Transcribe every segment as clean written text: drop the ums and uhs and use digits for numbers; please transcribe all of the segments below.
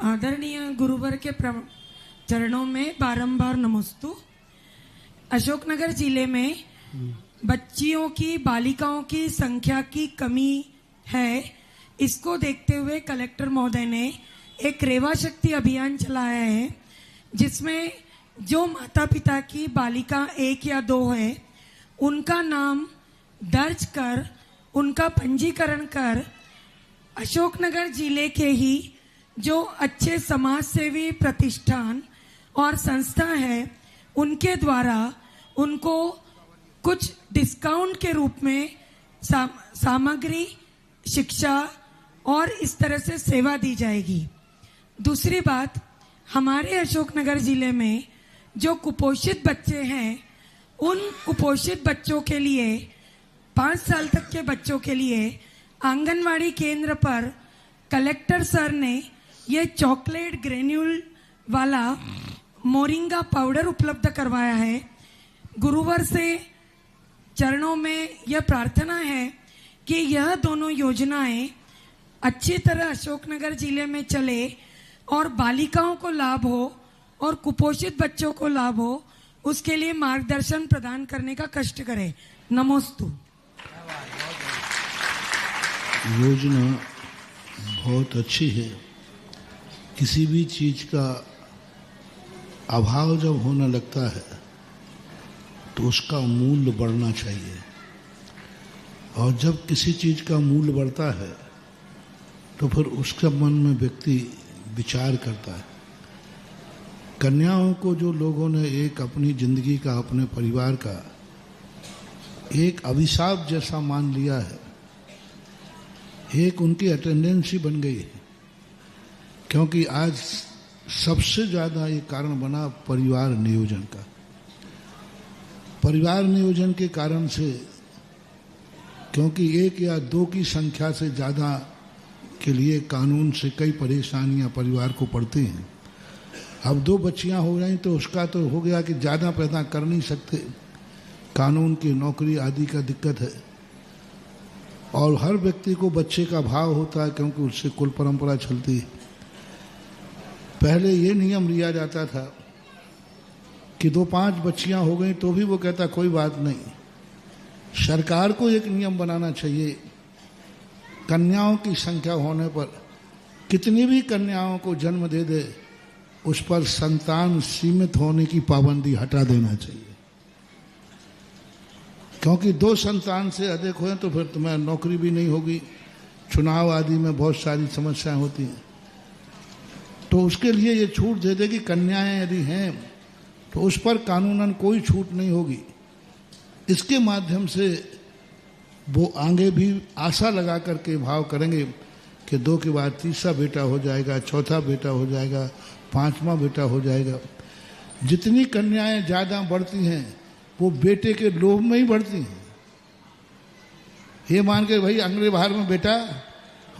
आदरणीय गुरुवर के चरणों में बारंबार नमस्तु। अशोकनगर जिले में बच्चियों की बालिकाओं की संख्या की कमी है। इसको देखते हुए कलेक्टर महोदय ने एक रेवा शक्ति अभियान चलाया है, जिसमें जो माता पिता की बालिका 1 या 2 है उनका नाम दर्ज कर उनका पंजीकरण कर अशोकनगर जिले के ही जो अच्छे समाज सेवी प्रतिष्ठान और संस्था है उनके द्वारा उनको कुछ डिस्काउंट के रूप में सामग्री, शिक्षा और इस तरह से सेवा दी जाएगी। दूसरी बात, हमारे अशोकनगर जिले में जो कुपोषित बच्चे हैं उन कुपोषित बच्चों के लिए 5 साल तक के बच्चों के लिए आंगनवाड़ी केंद्र पर कलेक्टर सर ने ये चॉकलेट ग्रेन्यूल वाला मोरिंगा पाउडर उपलब्ध करवाया है। गुरुवर से चरणों में यह प्रार्थना है कि यह दोनों योजनाएं अच्छी तरह अशोकनगर जिले में चले और बालिकाओं को लाभ हो और कुपोषित बच्चों को लाभ हो, उसके लिए मार्गदर्शन प्रदान करने का कष्ट करें। नमोस्तु। योजना बहुत अच्छी है। किसी भी चीज का अभाव जब होने लगता है तो उसका मूल्य बढ़ना चाहिए, और जब किसी चीज का मूल्य बढ़ता है तो फिर उसके मन में व्यक्ति विचार करता है। कन्याओं को जो लोगों ने एक अपनी जिंदगी का, अपने परिवार का एक अभिशाप जैसा मान लिया है, एक उनकी अटेंडेंस ही बन गई है, क्योंकि आज सबसे ज़्यादा ये कारण बना परिवार नियोजन का। परिवार नियोजन के कारण से, क्योंकि 1 या 2 की संख्या से ज़्यादा के लिए कानून से कई परेशानियां परिवार को पड़ती हैं। अब 2 बच्चियां हो गई तो उसका तो हो गया कि ज़्यादा पैदा कर नहीं सकते, कानून की नौकरी आदि का दिक्कत है, और हर व्यक्ति को बच्चे का भाव होता है क्योंकि उससे कुल परंपरा चलती है। पहले ये नियम लिया जाता था कि 2-5 बच्चियां हो गई तो भी वो कहता कोई बात नहीं। सरकार को एक नियम बनाना चाहिए, कन्याओं की संख्या होने पर कितनी भी कन्याओं को जन्म दे दे, उस पर संतान सीमित होने की पाबंदी हटा देना चाहिए, क्योंकि 2 संतान से अधिक हुए तो फिर तुम्हें नौकरी भी नहीं होगी, चुनाव आदि में बहुत सारी समस्याएं होती हैं। तो उसके लिए ये छूट दे दे कि कन्याएं यदि हैं तो उस पर कानूनन कोई छूट नहीं होगी। इसके माध्यम से वो आगे भी आशा लगा करके भाव करेंगे कि 2 के बाद 3रा बेटा हो जाएगा, 4था बेटा हो जाएगा, 5वां बेटा हो जाएगा। जितनी कन्याएं ज़्यादा बढ़ती हैं वो बेटे के लोभ में ही बढ़ती हैं। ये मान के भाई अगले बार में बेटा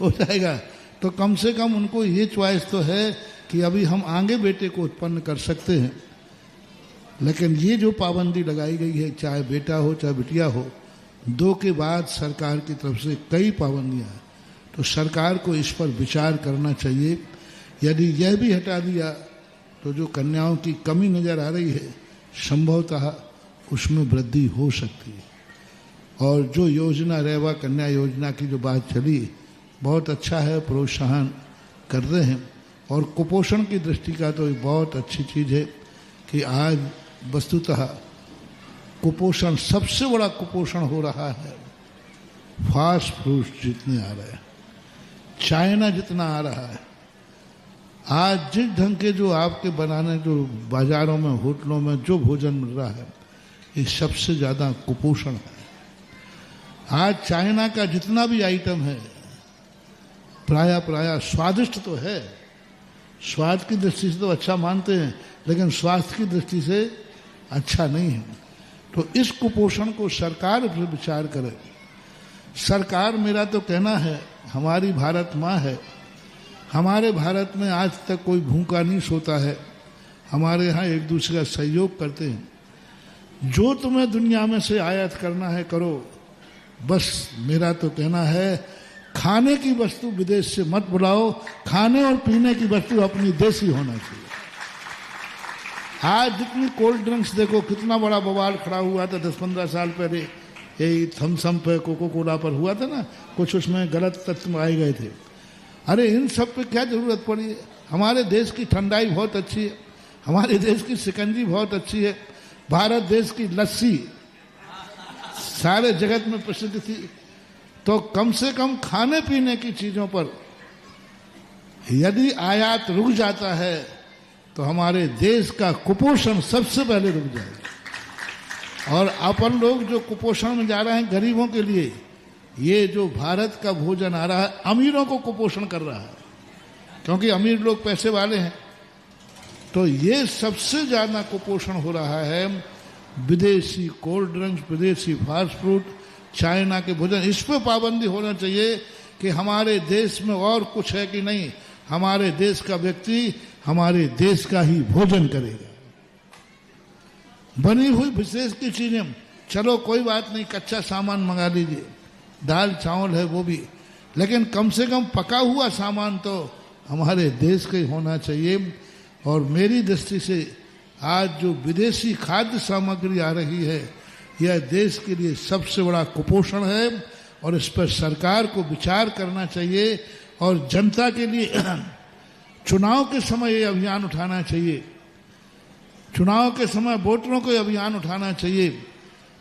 हो जाएगा, तो कम से कम उनको ये चॉइस तो है कि अभी हम आगे बेटे को उत्पन्न कर सकते हैं। लेकिन ये जो पाबंदी लगाई गई है, चाहे बेटा हो चाहे बिटिया हो, 2 के बाद सरकार की तरफ से कई पाबंदियां हैं, तो सरकार को इस पर विचार करना चाहिए। यदि यह भी हटा दिया तो जो कन्याओं की कमी नज़र आ रही है संभवतः उसमें वृद्धि हो सकती है। और जो योजना रेवा कन्या योजना की जो बात चली, बहुत अच्छा है, प्रोत्साहन कर रहे हैं। और कुपोषण की दृष्टि का तो एक बहुत अच्छी चीज़ है कि आज वस्तुतः कुपोषण, सबसे बड़ा कुपोषण हो रहा है फास्ट फूड जितने आ रहे हैं, चाइना जितना आ रहा है। आज जिस ढंग के जो आपके बनाने, जो बाजारों में, होटलों में जो भोजन मिल रहा है, ये सबसे ज़्यादा कुपोषण है। आज चाइना का जितना भी आइटम है प्राय स्वादिष्ट तो है, स्वाद की दृष्टि से तो अच्छा मानते हैं, लेकिन स्वास्थ्य की दृष्टि से अच्छा नहीं है। तो इस कुपोषण को सरकार पर विचार करे। सरकार, मेरा तो कहना है, हमारी भारत माँ है। हमारे भारत में आज तक कोई भूखा नहीं सोता है। हमारे यहाँ एक दूसरे का सहयोग करते हैं। जो तुम्हें दुनिया में से आयात करना है करो, बस मेरा तो कहना है खाने की वस्तु विदेश से मत बुलाओ, खाने और पीने की वस्तु अपनी देसी होना चाहिए। आज जितनी कोल्ड ड्रिंक्स देखो, कितना बड़ा बवाल खड़ा हुआ था 10-15 साल पहले, यही थम्सम पे, कोको कोला पर हुआ था ना, कुछ उसमें गलत तत्व आए गए थे। अरे इन सब पे क्या जरूरत पड़ी है? हमारे देश की ठंडाई बहुत अच्छी है, हमारे देश की शिकंजी बहुत अच्छी है, भारत देश की लस्सी सारे जगत में प्रसिद्ध थी। तो कम से कम खाने पीने की चीजों पर यदि आयात रुक जाता है तो हमारे देश का कुपोषण सबसे पहले रुक जाएगा। और अपन लोग जो कुपोषण में जा रहे हैं गरीबों के लिए, ये जो भारत का भोजन आ रहा है अमीरों को कुपोषण कर रहा है, क्योंकि अमीर लोग पैसे वाले हैं। तो ये सबसे ज्यादा कुपोषण हो रहा है विदेशी कोल्ड ड्रिंक्स, विदेशी फास्ट फूड, चाइना के भोजन। इस पर पाबंदी होना चाहिए कि हमारे देश में और कुछ है कि नहीं, हमारे देश का व्यक्ति हमारे देश का ही भोजन करेगा। बनी हुई विशेष की चीजें चलो कोई बात नहीं, कच्चा सामान मंगा लीजिए, दाल चावल है वो भी, लेकिन कम से कम पका हुआ सामान तो हमारे देश का ही होना चाहिए। और मेरी दृष्टि से आज जो विदेशी खाद्य सामग्री आ रही है, यह देश के लिए सबसे बड़ा कुपोषण है और इस पर सरकार को विचार करना चाहिए और जनता के लिए चुनाव के समय ये अभियान उठाना चाहिए, चुनाव के समय वोटरों को अभियान उठाना चाहिए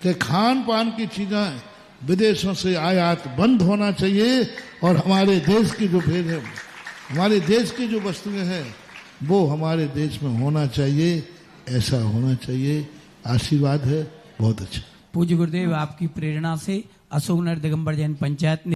कि खान पान की चीजें विदेशों से आयात बंद होना चाहिए और हमारे देश की जो भेद है, हमारे देश की जो वस्तुएं हैं वो हमारे देश में होना चाहिए, ऐसा होना चाहिए। आशीर्वाद है, बहुत अच्छा। पूज्य गुरुदेव, आपकी प्रेरणा से अशोकनगर दिगंबर जैन पंचायत ने